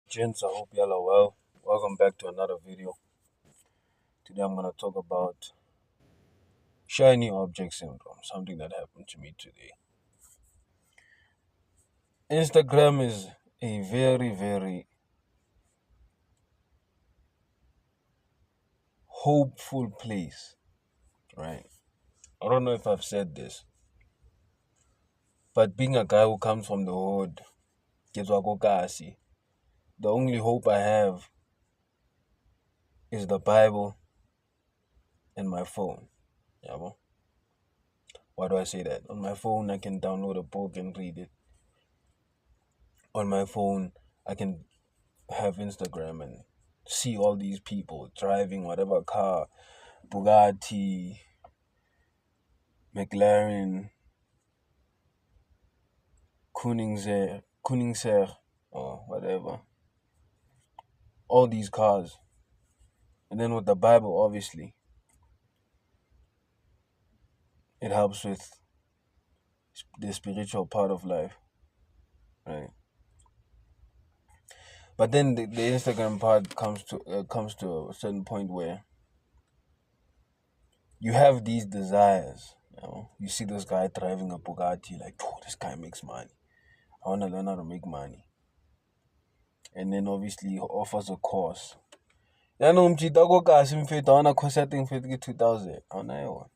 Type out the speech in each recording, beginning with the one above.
Gents, I hope y'all are well. Welcome back to another video. Today I'm going to talk about shiny object syndrome, something that happened to me today. Instagram is a very, very hopeful place, right? I don't know if I've said this, but being a guy who comes from the hood, Kezwakokasi, the only hope I have is the Bible and my phone. Yeah, why do I say that? On my phone, I can download a book and read it. On my phone, I can have Instagram and see all these people driving whatever car, Bugatti, McLaren, Koenigsegg, or whatever. All these cars. And then with the Bible, obviously, it helps with the spiritual part of life, right? But then the Instagram part comes to a certain point where you have these desires. You see this guy driving a Bugatti, like, oh, this guy makes money. I want to learn how to make money. And then obviously he offers a course. Yaani umjita ko kasi mfethu awuna course ya thing mfethu ke 2000 awuna yona.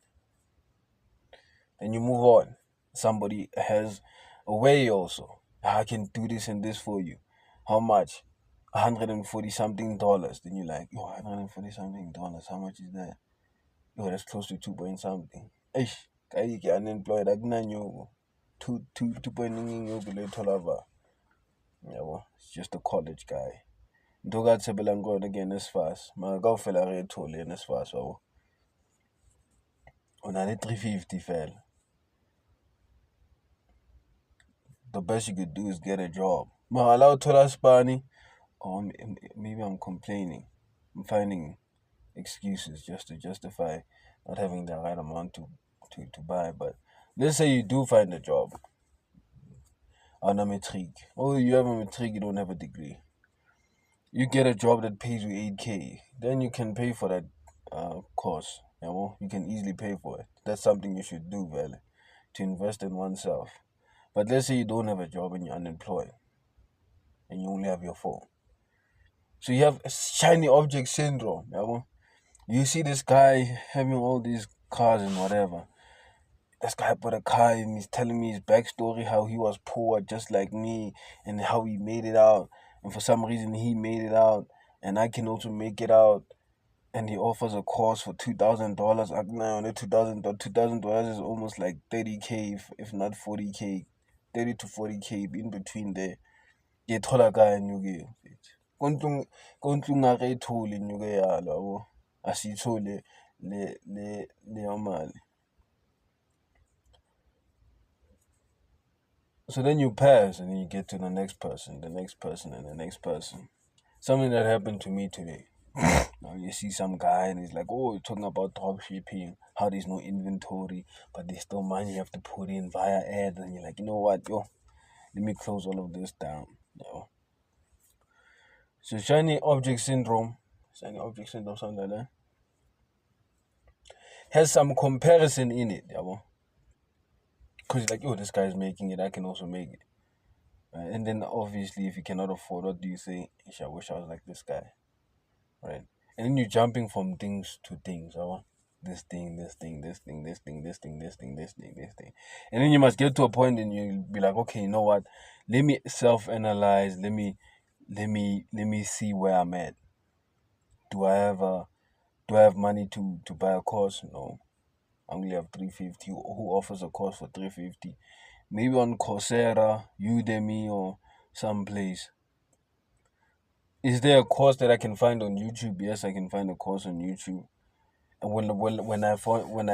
And you move on. Somebody has a way also. I can do this and this for you. How much? 140 something dollars. Then you're like, yo, 140 something dollars. How much is that? Yo, that's close to 2 point something. Eish, kaya ke unemployed akunanyoko. 2 point nyoko le tholava. Yabo, it's just a college guy. Ntoka tsebela ngona ke NSFAS. Mara kaofela re thole NSFAS wabo. O na le 350 fela. The best you could do is get a job. Mahala uthola spani. Or maybe I'm complaining. I'm finding excuses just to justify not having the right amount to buy. But let's say you do find a job on a matric. Oh, you have a matric, you don't have a degree. You get a job that pays you 8K. Then you can pay for that course. You can easily pay for it. That's something you should do, Vele, to invest in oneself. But let's say you don't have a job and you're unemployed and you only have your phone. So you have shiny object syndrome. You see this guy having all these cars and whatever. This guy bought a car and he's telling me his backstory, how he was poor just like me and how he made it out. And for some reason he made it out and I can also make it out. And he offers a course for $2,000. Now, $2,000 is almost like 30K, if not 40K, 30 to 40K in between there. Ke thola kae nyuke kontlung a re ithole nyuke yalo yabo asithole le yamali. So then you pass and then you get to the next person, and the next person. Something that happened to me today. Now you see some guy and he's like, oh, you're talking about drop shipping, how there's no inventory, but there's still money you have to put in via ads. And you're like, you know what, yo, let me close all of this down. So shiny object syndrome, something like that, has some comparison in it, because like, oh, this guy's making it, I can also make it. And then obviously, if you cannot afford, what do you say? I wish I was like this guy, right? And then you're jumping from things to things. This thing, this thing, this thing, this thing, this thing, this thing, this thing, this thing. And then you must get to a point and you'll be like, okay, you know what? Let me self-analyze. Let me see where I'm at. Do I have money to buy a course? No. I only have 350. Who offers a course for 350? Maybe on Coursera, Udemy, or someplace. Is there a course that I can find on YouTube? Yes, I can find a course on YouTube. And when I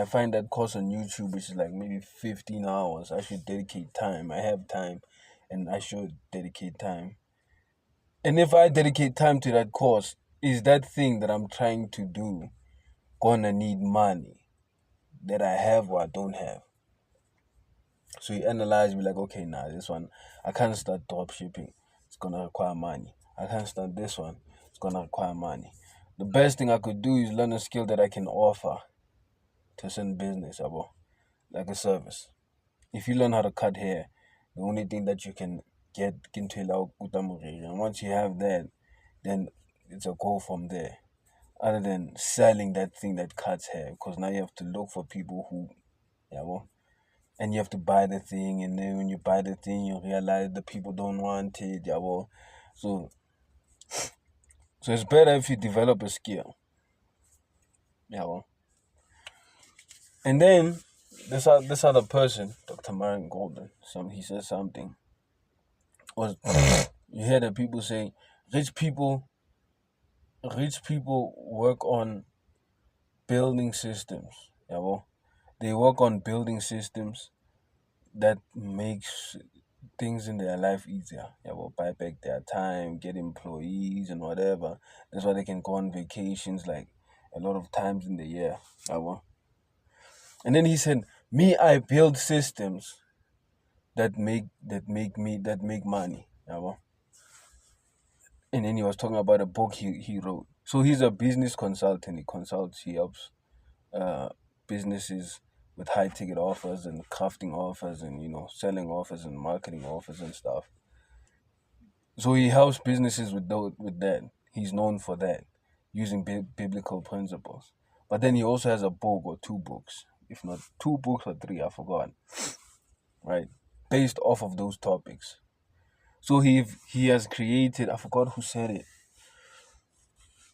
find that course on YouTube, which is like maybe 15 hours, I should dedicate time. I have time, and I should dedicate time. And if I dedicate time to that course, is that thing that I'm trying to do gonna need money that I have or I don't have? So you analyze, be like, okay, nah, this one I can't start drop shipping. It's gonna require money. I can't start this one. It's gonna require money. The best thing I could do is learn a skill that I can offer to certain business, abo, like a service. If you learn how to cut hair, the only thing that you can get into and once you have that, then it's a go from there. Other than selling that thing that cuts hair, because now you have to look for people who, yeah, well, and you have to buy the thing, and then when you buy the thing, you realize the people don't want it, yeah, well, so it's better if you develop a skill, yeah, well, and then this other person, Dr. Myron Golden, he said something was you hear that people say rich people rich people work on building systems, yeah, well, they work on building systems that makes things in their life easier. Yeah, well, buy back their time, get employees and whatever. That's why they can go on vacations like a lot of times in the year. Yeah, well. And then he said, "Me, I build systems that make money." Yeah, well. And then he was talking about a book he wrote. So he's a business consultant. He helps uh, businesses with high ticket offers and crafting offers and selling offers and marketing offers and stuff. So he helps businesses with that. He's known for that, using biblical principles. But then he also has a book or two books, if not two books or three, I forgot. Right, based off of those topics. So he has created. I forgot who said it.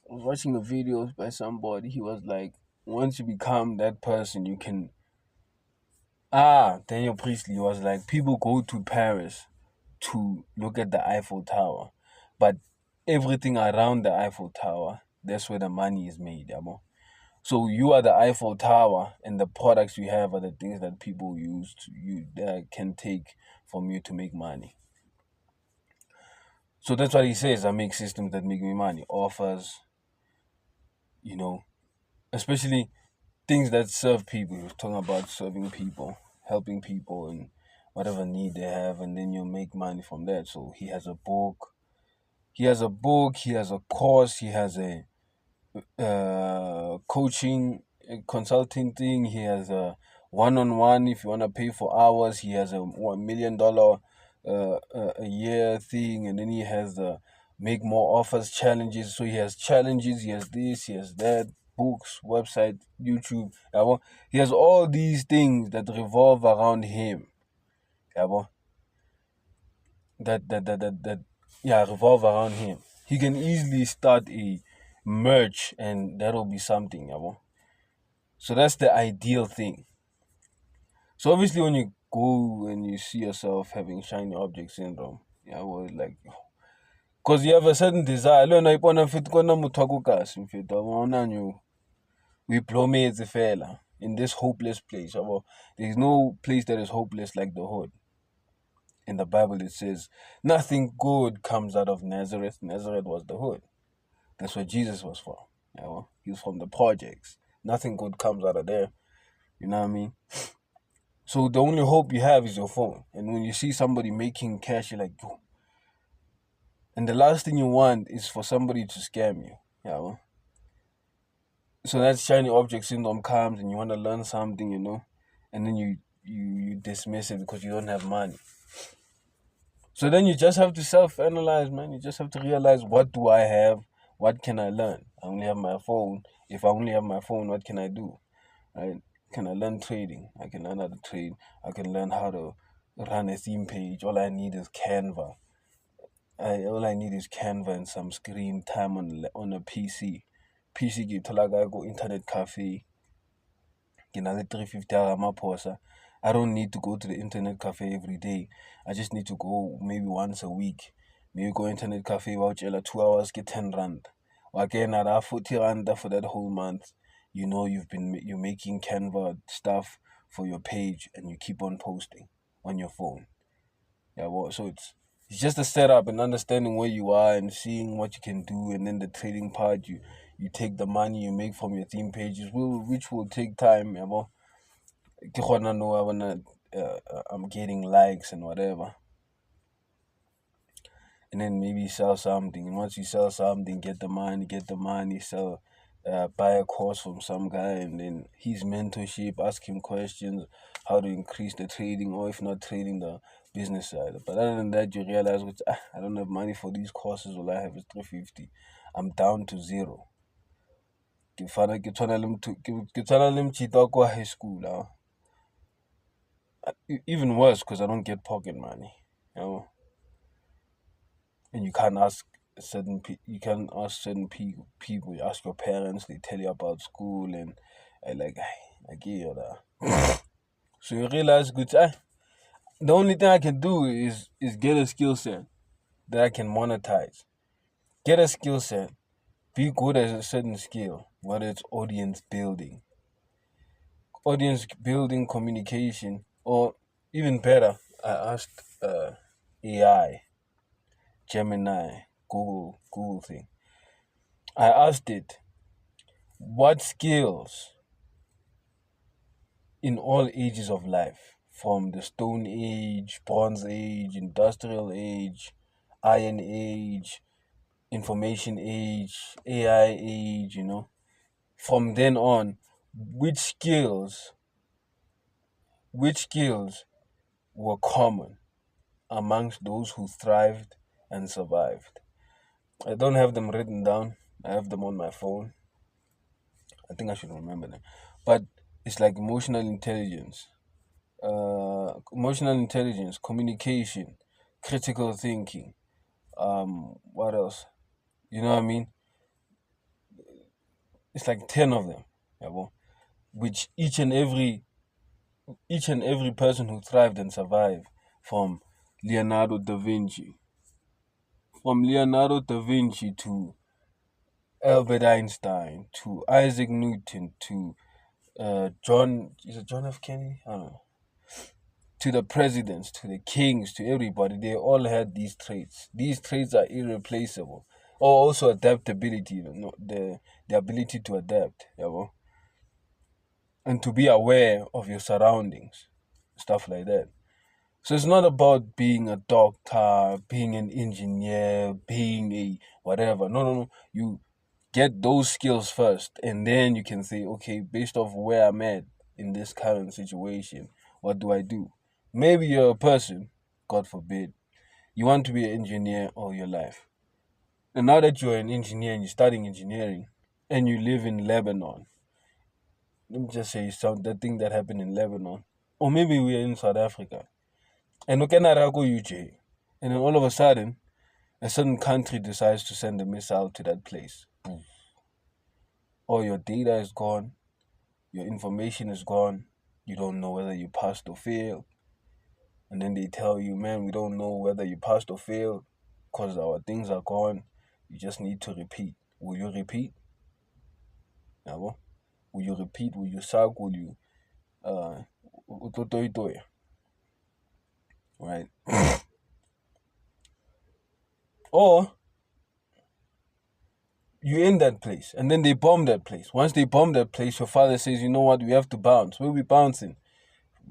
I was watching a video by somebody. He was like, once you become that person, you can. Daniel Priestley was like, people go to Paris to look at the Eiffel Tower, but everything around the Eiffel Tower, that's where the money is made, yamo. So you are the Eiffel Tower, and the products you have are the things that people use to you that can take from you to make money. So that's what he says. I make systems that make me money, offers, you know, especially things that serve people. He was talking about serving people, helping people, and whatever need they have, and then you make money from that. So he has a book. He has a book. He has a course. He has a coaching, consulting thing. He has a one-on-one. If you want to pay for hours, he has a $1 million a year thing, and then he has the make more offers challenges. So he has challenges. He has this. He has that. Books, website, YouTube. Yabo. He has all these things that revolve around him. Yabo. That revolve around him. He can easily start a merch and that'll be something, yabo. So that's the ideal thing. So obviously when you go and you see yourself having shiny object syndrome, yeah, well, like, because you have a certain desire. Lo na ipona mfethu kona motho wa ko kasi mfethu abona nyo we plometse fela in this hopeless place. There's no place that is hopeless like the hood. In the Bible it says nothing good comes out of Nazareth. Nazareth was the hood. That's what Jesus was from. Yeah, well, he was from the projects. Nothing good comes out of there. You know what I mean? So the only hope you have is your phone. And when you see somebody making cash, you're like, yo. And the last thing you want is for somebody to scam you. Yeah, well. So that shiny object syndrome comes and you want to learn something, and then you dismiss it because you don't have money. So then you just have to self-analyze, man. You just have to realize, what do I have? What can I learn? I only have my phone. If I only have my phone, what can I do? Right? Can I learn trading? I can learn how to trade. I can learn how to run a theme page. All I need is Canva. All I need is Canva and some screen time on a PC. PC ke thola go internet cafe. Ke na le 350 Ramaphosa. I don't need to go to the internet cafe every day. I just need to go maybe once a week. Maybe go internet cafe about 2 hours, get 10 rand. Or again, at 40 rand for that whole month. You're making Canva stuff for your page and you keep on posting on your phone. Yeah, well, so it's just a setup and understanding where you are and seeing what you can do, and then the trading part, you take the money you make from your theme pages, which will take time. Yeah, well, I'm getting likes and whatever. and then maybe sell something. And once you sell something, get the money, sell, buy a course from some guy, and then his mentorship, ask him questions, how to increase the trading, or if not trading, the business side. But other than that, you realize, I don't have money for these courses. All I have is 350. I'm down to zero. Ke tshwana le mtšhitwa kwa high school. Even worse, because I don't get pocket money. You know? And you can't ask you can ask certain people. You ask your parents, they tell you about school, and I get you that. So you realize, good, the only thing I can do is get a skill set that I can monetize. Get a skill set, be good at a certain skill, whether it's audience building, communication, or even better, I asked AI, Gemini, Google thing. I asked it, what skills in all ages of life, from the Stone Age, Bronze Age, Industrial Age, Iron Age, Information Age, AI Age, from then on, which skills were common amongst those who thrived and survived? I don't have them written down. I have them on my phone. I think I should remember them. But it's like emotional intelligence, communication, critical thinking. What else? You know what I mean? It's like 10 of them. Yeah, well, which each and every person who thrived and survived, from Leonardo da Vinci, to Albert Einstein, to Isaac Newton, to John F. Kennedy? I don't know. To the presidents, to the kings, to everybody, they all had these traits. These traits are irreplaceable. Or also adaptability, the ability to adapt, and to be aware of your surroundings, stuff like that. So it's not about being a doctor, being an engineer, being a whatever. No. You get those skills first, and then you can say, okay, based off where I'm at in this current situation, what do I do? Maybe you're a person, God forbid, you want to be an engineer all your life. And now that you're an engineer and you're studying engineering and you live in Lebanon, let me just say that thing that happened in Lebanon, or maybe we're in South Africa, and we can go UJ, and then all of a sudden, a certain country decides to send a missile to that place. All your data is gone, your information is gone, you don't know whether you passed or failed. And then they tell you, man, we don't know whether you passed or failed because our things are gone. You just need to repeat. Will you repeat? Will you repeat? Will you suck? Will you right? Or you're in that place and then they bomb that place. Once they bomb that place, your father says, you know what, we have to bounce. Where we bouncing?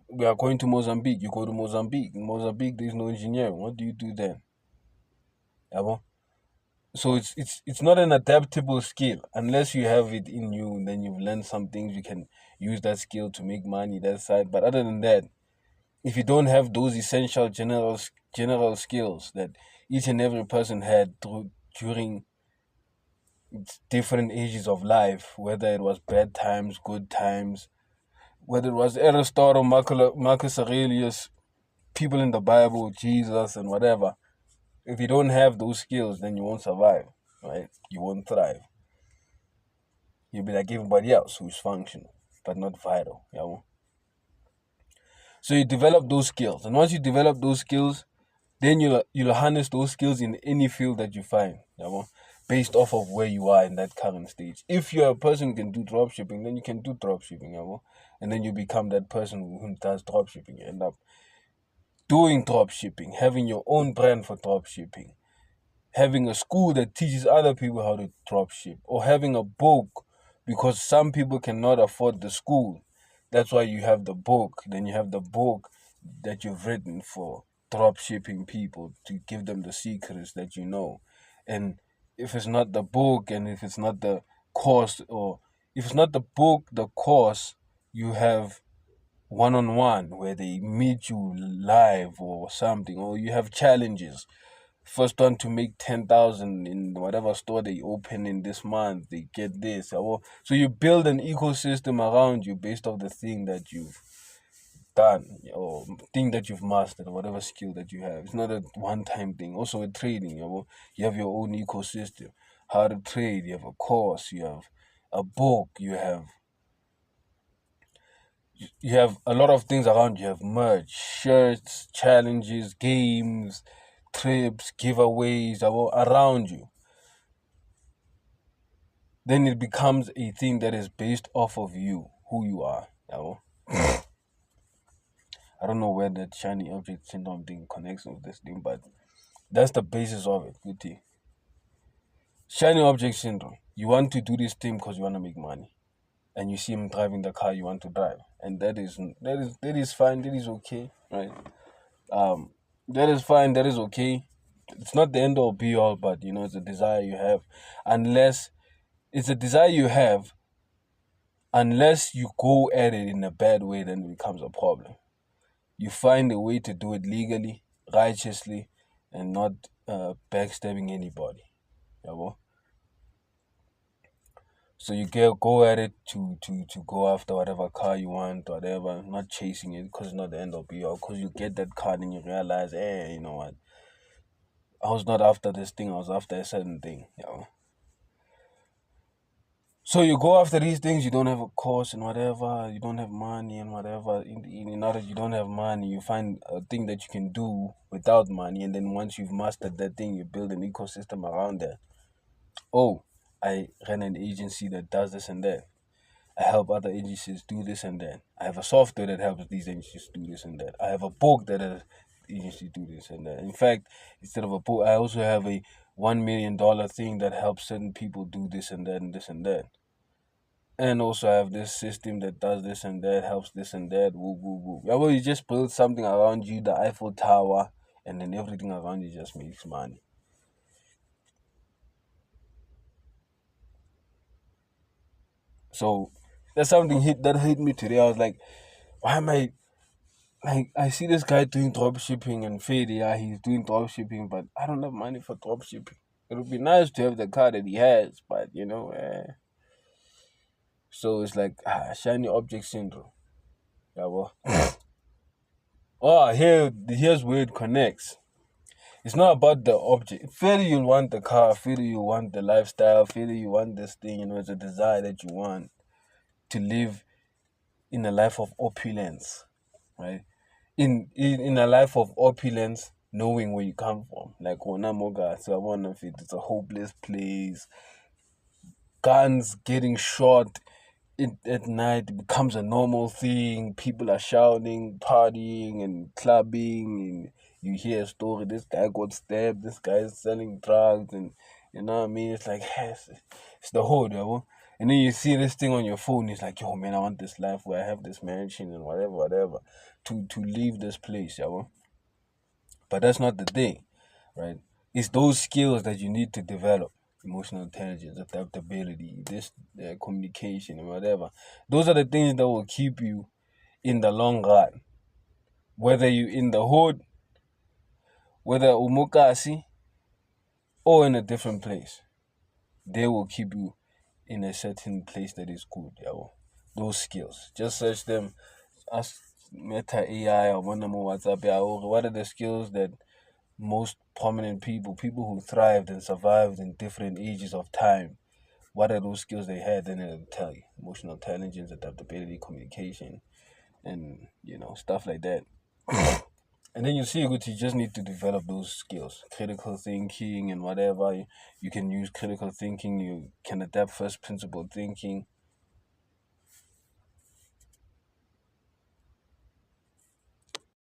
We are going to Mozambique. You go to Mozambique. In Mozambique, there's no engineering. What do you do then? So it's not an adaptable skill. Unless you have it in you, then you've learned some things. You can use that skill to make money that side. But other than that, if you don't have those essential general skills that each and every person had during different ages of life, whether it was bad times, good times, whether it was Aristotle, Marcus Aurelius, people in the Bible, Jesus, and whatever, if you don't have those skills, then you won't survive, right? You won't thrive. You'll be like everybody else who's functional, but not vital. So you develop those skills. And once you develop those skills, then you'll harness those skills in any field that you find, based off of where you are in that current stage. If you're a person who can do dropshipping, then you can do dropshipping, and then you become that person who does dropshipping. You end up doing dropshipping, having your own brand for dropshipping, having a school that teaches other people how to dropship, or having a book, because some people cannot afford the school. That's why you have the book. Then you have the book that you've written for drop shipping people to give them the secrets that you know. And if it's not the book, and if it's not the course, or if it's not the book, the course, you have one on one where they meet you live or something, or you have challenges. First one to make 10,000 in whatever store they open in this month, they get this. So you build an ecosystem around you based off the thing that you've done, or thing that you've mastered, or whatever skill that you have. It's not a one-time thing. Also with trading, you have your own ecosystem. How to trade, you have a course, you have a book, you have a lot of things around you. You have merch, shirts, challenges, games, trips, giveaways around you. Then it becomes a thing that is based off of you, who you are. I don't know where that shiny object syndrome thing connects with this thing, but that's the basis of it. Good tea. Shiny object syndrome. You want to do this thing because you want to make money, and you see him driving the car you want to drive, and that is fine. That is okay, right? That is fine. That is okay. It's not the end all be all, but it's a desire you have. Unless it's a desire you have, unless you go at it in a bad way, then it becomes a problem. You find a way to do it legally, righteously, and not backstabbing anybody. Yeah, so you go at it to go after whatever car you want, whatever, not chasing it because it's not the end of be all. Because you get that car and you realize, hey, you know what? I was not after this thing. I was after a certain thing. So you go after these things. You don't have a course and whatever. You don't have money and whatever. In order, you don't have money. You find a thing that you can do without money, and then once you've mastered that thing, you build an ecosystem around that. Oh, I ran an agency that does this and that. I help other agencies do this and that. I have a software that helps these agencies do this and that. I have a book that helps agencies do this and that. In fact, instead of a book, I also have a $1 million thing that helps certain people do this and that and this and that. And also I have this system that does this and that, helps this and that, woo woo woo. Yeah, well, you just build something around you, the Eiffel Tower, and then everything around you just makes money. So that's something hit me today. I was like, why am I like, I see this guy doing drop shipping and Fade, yeah, he's doing drop shipping, but I don't have money for drop shipping. It would be nice to have the car that he has, but so it's like shiny object syndrome. Yeah, well. Here's where it connects. It's not about the object. Feel you want the car, feel you want the lifestyle, feel you want this thing, it's a desire that you want to live in a life of opulence, right? In a life of opulence, knowing where you come from. Like Onamoga, so I want to fit. It's a hopeless place. Guns getting shot at night becomes a normal thing. People are shouting, partying, and clubbing, and you hear a story. This guy got stabbed. This guy is selling drugs, and you know what I mean. It's like it's the hood, and then you see this thing on your phone. It's like, yo, man, I want this life where I have this mansion and whatever, to leave this place, But that's not the thing, right? It's those skills that you need to develop: emotional intelligence, adaptability, this communication, and whatever. Those are the things that will keep you in the long run. Whether you in the hood, whether umukasi, or in a different place, they will keep you in a certain place that is good. Those skills, just search them. Ask Meta AI or one number WhatsApp. What are the skills that most prominent people who thrived and survived in different ages of time, what are those skills they had? Then it'll tell you: emotional intelligence, adaptability, communication, and stuff like that. And then you see what you just need to develop those skills: critical thinking and whatever. You can use critical thinking. You can adapt first principle thinking.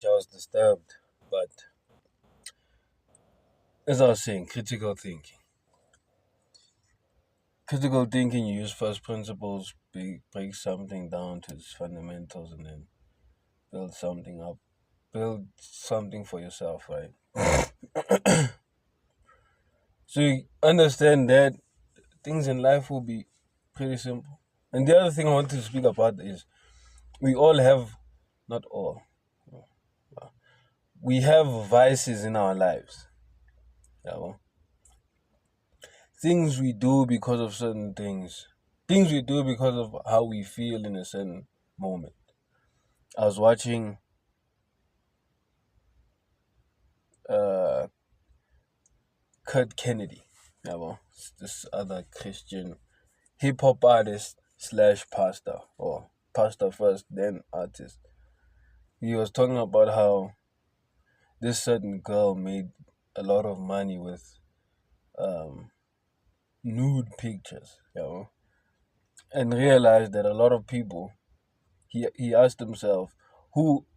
I was disturbed, but as I was saying, critical thinking. Critical thinking, you use first principles, break something down to its fundamentals, and then build something up build something for yourself, right? So you understand that things in life will be pretty simple. And the other thing I want to speak about is we all have, not all, we have vices in our lives. You know? Things we do because of certain things. Things we do because of how we feel in a certain moment. I was watching uh, Kurt Kennedy, you know, this other Christian hip hop artist slash pastor, or pastor first, then artist. He was talking about how this certain girl made a lot of money with um, nude pictures, you know, and realized that a lot of people. He asked himself, who,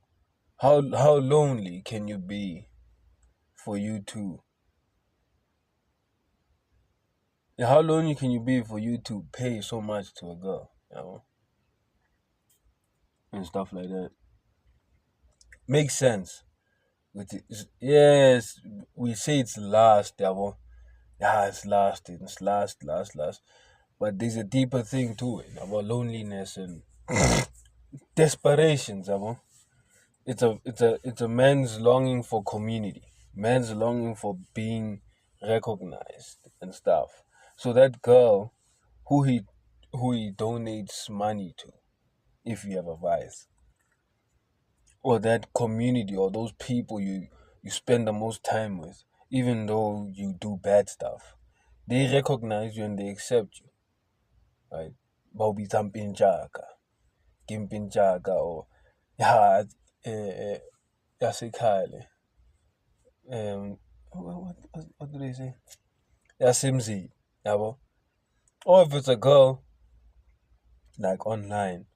how lonely can you be for you to, how lonely can you be for you to pay so much to a girl, you know, and stuff like that. Makes sense. Yes, we say it's last, yeah, yeah, it's last, last. But there's a deeper thing to it about loneliness and desperation, Zabo. It's a man's longing for community, man's longing for being recognized and stuff. So that girl who he who he donates money to, if you have a vice, or that community or those people you spend the most time with, even though you do bad stuff, they recognize you and they accept you, right? Bawubiza mpintsha kimpintsha or yeah, yasekhaya le. What do they say? Yasemzini, yabo. Or if it's a girl like online,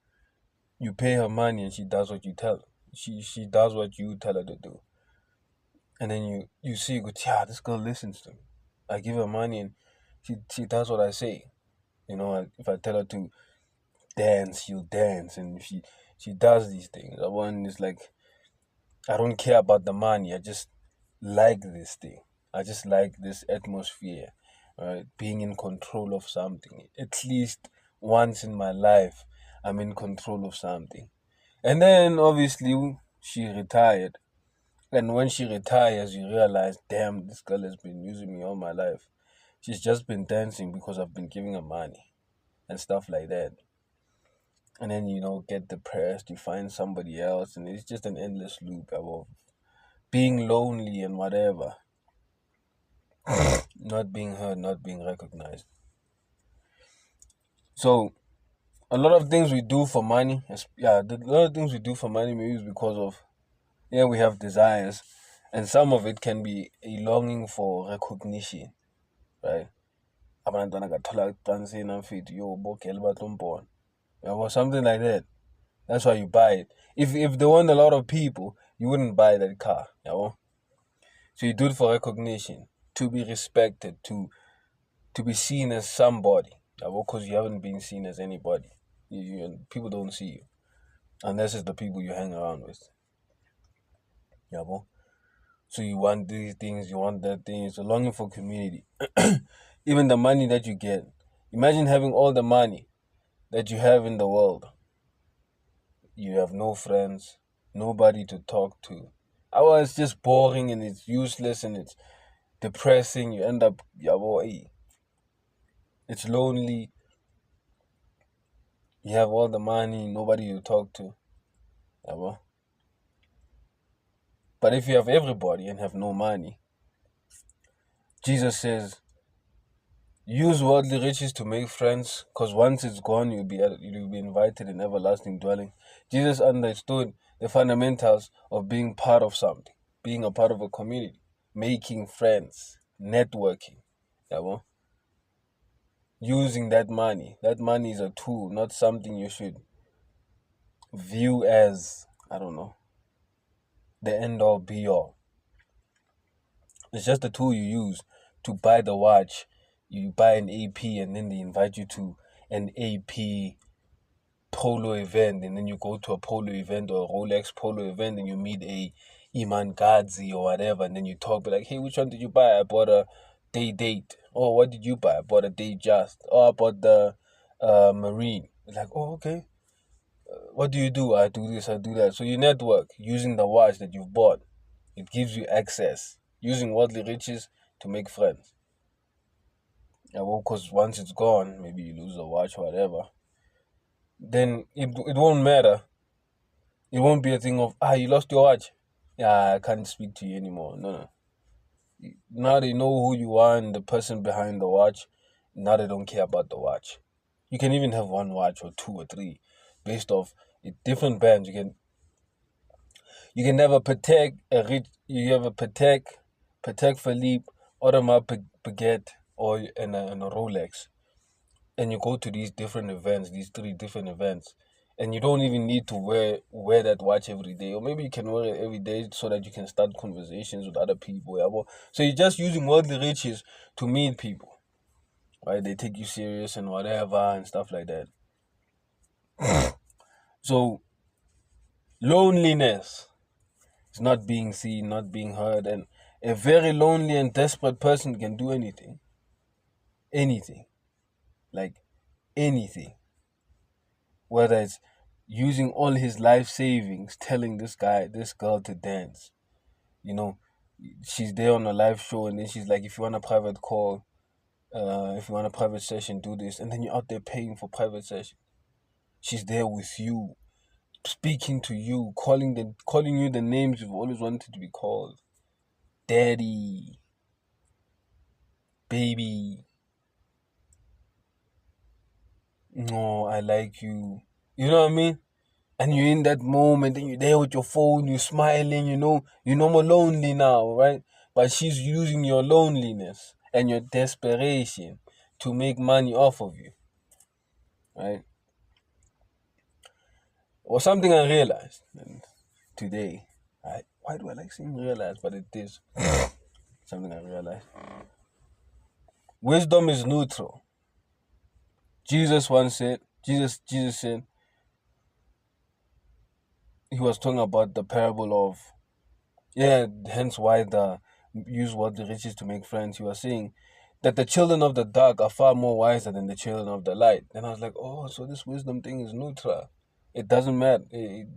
you pay her money and she does what you tell her. She does what you tell her to do. And then you see, yeah, this girl listens to me. I give her money and she does what I say. You know, if I tell her to dance, she'll dance, and she does these things. The one is like, I don't care about the money. I just like this thing. I just like this atmosphere, right? Being in control of something. At least once in my life, I'm in control of something. And then obviously she retired. And when she retires, you realize, damn, this girl has been using me all my life. She's just been dancing because I've been giving her money and stuff like that. And then, get depressed, you find somebody else, and it's just an endless loop of being lonely and whatever. Not being heard, not being recognized. So, a lot of things we do for money, a lot of things we do for money maybe is because of, we have desires. And some of it can be a longing for recognition, right? Abantwana gathola ekuqaniseni mfethu yo bogela batlombona. Or something like that. That's why you buy it. If there weren't a lot of people, you wouldn't buy that car, So you do it for recognition, to be respected, to be seen as somebody, because you haven't been seen as anybody. People don't see you unless it's the people you hang around with. So you want these things, you want that thing. It's a longing for community. Even the money that you get. Imagine having all the money that you have in the world. You have no friends, nobody to talk to. It's just boring and it's useless and it's depressing. You end up, it's lonely. You have all the money, nobody to talk to. But if you have everybody and have no money, Jesus says, use worldly riches to make friends, because once it's gone, you'll be invited in everlasting dwelling. Jesus understood the fundamentals of being part of something, being a part of a community, making friends, networking. Using that money. That money is a tool, not something you should view as, I don't know, the end all be all. It's just a tool you use to buy the watch. You buy an AP and then they invite you to an AP polo event, and then you go to a polo event or a Rolex polo event, and you meet a Iman Gadzi or whatever, and then you talk, be like, hey, which one did you buy? I bought a date. Oh, what did you buy? I bought a Datejust. Oh, I bought the Marine. It's like, oh, okay. What do you do? I do this, I do that. So you network using the watch that you've bought. It gives you access. Using worldly riches to make friends. Yeah, well, because once it's gone, maybe you lose the watch or whatever, then it won't matter. It won't be a thing of, you lost your watch. Yeah, I can't speak to you anymore. No. Now they know who you are and the person behind the watch. Now they don't care about the watch. You can even have one watch or two or three based off different bands. You can have a Patek, you have a Patek Philippe, Audemars Piguet, or and a Rolex, and you go to these different events, these 3 different events, and you don't even need to wear that watch every day, or maybe you can wear it every day so that you can start conversations with other people. Yeah? So you're just using worldly riches to meet people, right? They take you serious and whatever and stuff like that. So loneliness is not being seen, not being heard, and a very lonely and desperate person can do anything. Anything. Like anything. Whether it's using all his life savings, telling this girl to dance. She's there on a live show, and then she's like, if you want a private call, if you want a private session, do this. And then you're out there paying for private session. She's there with you, speaking to you, calling you the names you've always wanted to be called. Daddy, baby, no, I like you. You know what I mean? And you're in that moment, and you're there with your phone, you're smiling, you're no more lonely now, right? But she's using your loneliness and your desperation to make money off of you, right? Or something I realized today. Why do I like saying realize? But it is something I realized. Wisdom is neutral. Jesus said, he was talking about the parable of, hence why the use worldly riches to make friends. He was saying that the children of the dark are far more wiser than the children of the light. And I was like, oh, so this wisdom thing is neutral. It doesn't matter. The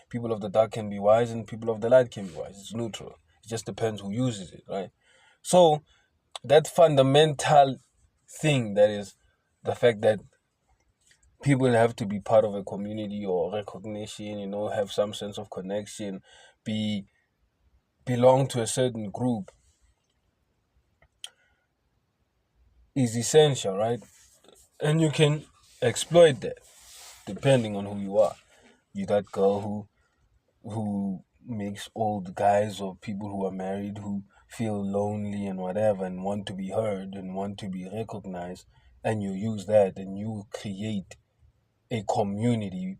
people of the dark can be wise, and people of the light can be wise. It's neutral. It just depends who uses it, right? So that fundamental thing, that is the fact that people have to be part of a community or recognition, have some sense of connection, belong to a certain group, is essential, right? And you can exploit that depending on who you are. You that girl who makes old guys or people who are married who feel lonely and whatever and want to be heard and want to be recognized, and you use that and you create a community,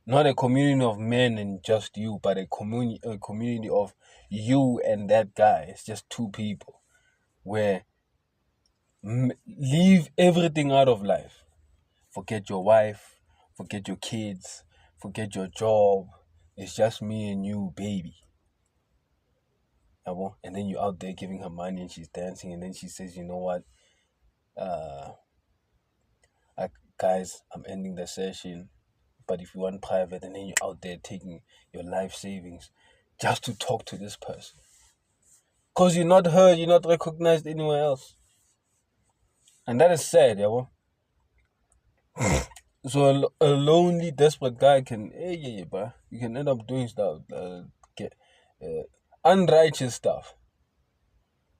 not a community of men and just you, but a community of you and that guy. It's just 2 people where leave everything out of life. Forget your wife, forget your kids, forget your job. It's just me and you, baby. And then you're out there giving her money and she's dancing, and then she says, you know what, guys, I'm ending the session, but if you want private, and then you're out there taking your life savings just to talk to this person. Because you're not heard, you're not recognized anywhere else. And that is sad, So a lonely, desperate guy can, you can end up doing stuff, unrighteous stuff.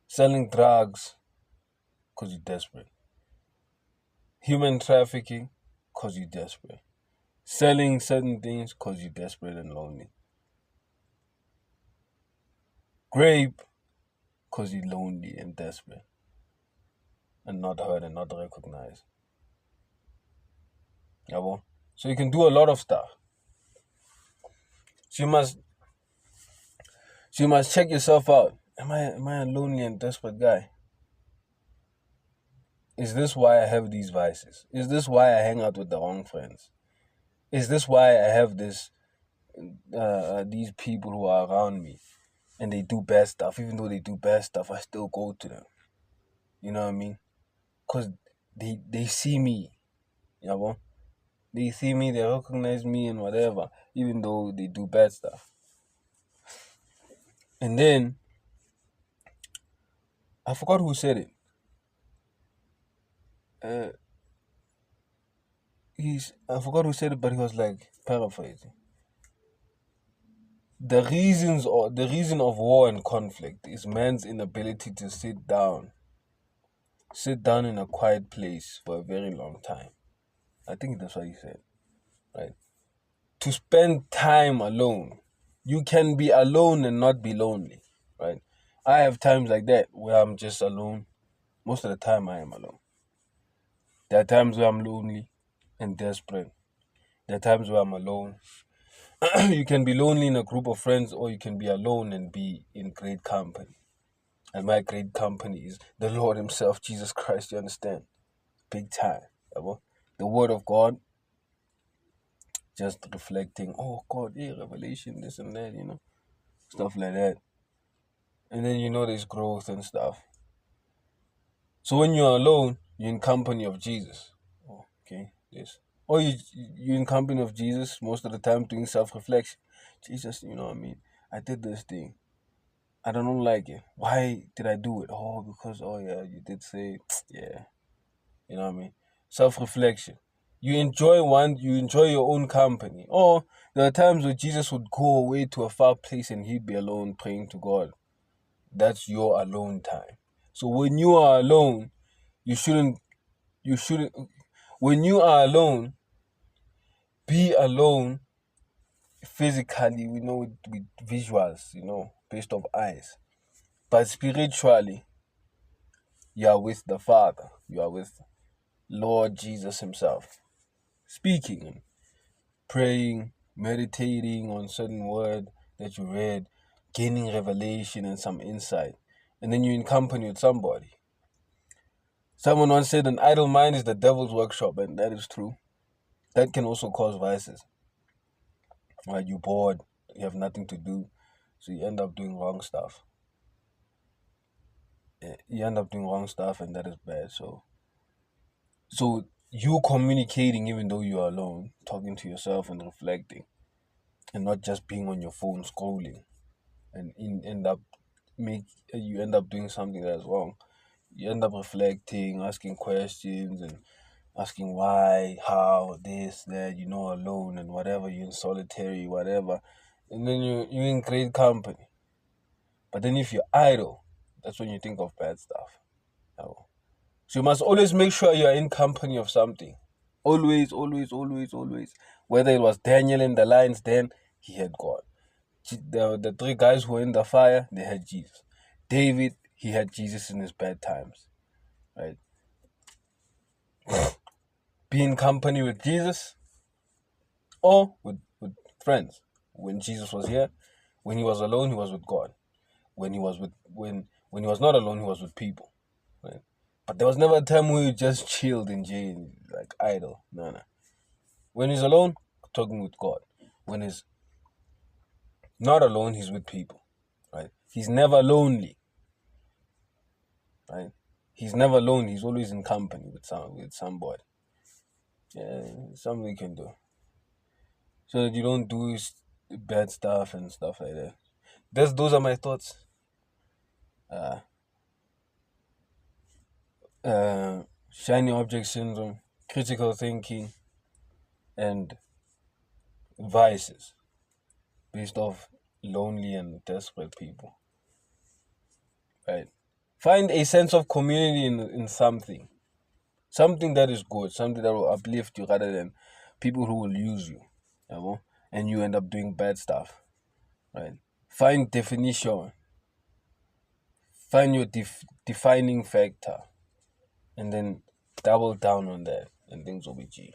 Selling drugs because you're desperate. Human trafficking because you're desperate. Selling certain things because you're desperate and lonely. Rape because you're lonely and desperate and not heard and not recognized. So you can do a lot of stuff. So you must check yourself out. Am I a lonely and desperate guy? Is this why I have these vices? Is this why I hang out with the wrong friends? Is this why I have these people who are around me and they do bad stuff? Even though they do bad stuff, I still go to them. You know what I mean? Because they see me. You know? They see me, they recognize me and whatever, even though they do bad stuff. And then, I forgot who said it. I forgot who said it, but he was like paraphrasing. The reason of war and conflict is man's inability to sit down in a quiet place for a very long time. I think that's what he said, right? To spend time alone. You can be alone and not be lonely, right? I have times like that where I'm just alone. Most of the time I am alone. There are times where I'm lonely and desperate. There are times where I'm alone. You can be lonely in a group of friends, or you can be alone and be in great company. And my great company is the Lord himself, Jesus Christ, you understand? Big time. The word of God, just reflecting, oh God, revelation, this and that, stuff like that. And then there's growth and stuff. So when you're alone, you're in company of Jesus. Oh, okay, yes. Or you're in company of Jesus most of the time doing self-reflection. Jesus, you know what I mean? I did this thing. I don't like it. Why did I do it? Oh, because, you did say, yeah. You know what I mean? Self-reflection. You enjoy your own company. Or there are times where Jesus would go away to a far place and he'd be alone praying to God. That's your alone time. So when you are alone, you shouldn't, when you are alone, be alone physically, with visuals, based off eyes. But spiritually, you are with the Father. You are with Lord Jesus himself. Speaking and praying, meditating on certain word that you read, gaining revelation and some insight. And then you're in company with somebody. Someone once said an idle mind is the devil's workshop, and that is true. That can also cause vices. Right? You're bored, you have nothing to do, so you end up doing wrong stuff. And that is bad. So you communicating even though you are alone, talking to yourself and reflecting, and not just being on your phone scrolling, and you end up doing something that is wrong. You end up reflecting, asking questions, and asking why, how, this, that, alone and whatever, you're in solitary, whatever. And then you're in great company. But then if you're idle, that's when you think of bad stuff. So you must always make sure you're in company of something. Always, always, always, always. Whether it was Daniel in the lion's den, he had God. The three guys who were in the fire, they had Jesus. David, he had Jesus in his bad times. Right? Be in company with Jesus or with friends. When Jesus was here, when he was alone, he was with God. When he was not alone, he was with people. Right? But there was never a time where he just chilled in jail, like idle. No. When he's alone, talking with God. When he's not alone, he's with people. Right? He's never lonely. Right? He's never lonely. He's always in company with somebody. Yeah, something you can do. So that you don't do bad stuff and stuff like that. Those are my thoughts. Shiny object syndrome, critical thinking, and vices based off lonely and desperate people. Right? Find a sense of community in something. Something that is good, something that will uplift you rather than people who will use you. And you end up doing bad stuff. Right? Find definition. Find your defining factor. And then double down on that, and things will be G.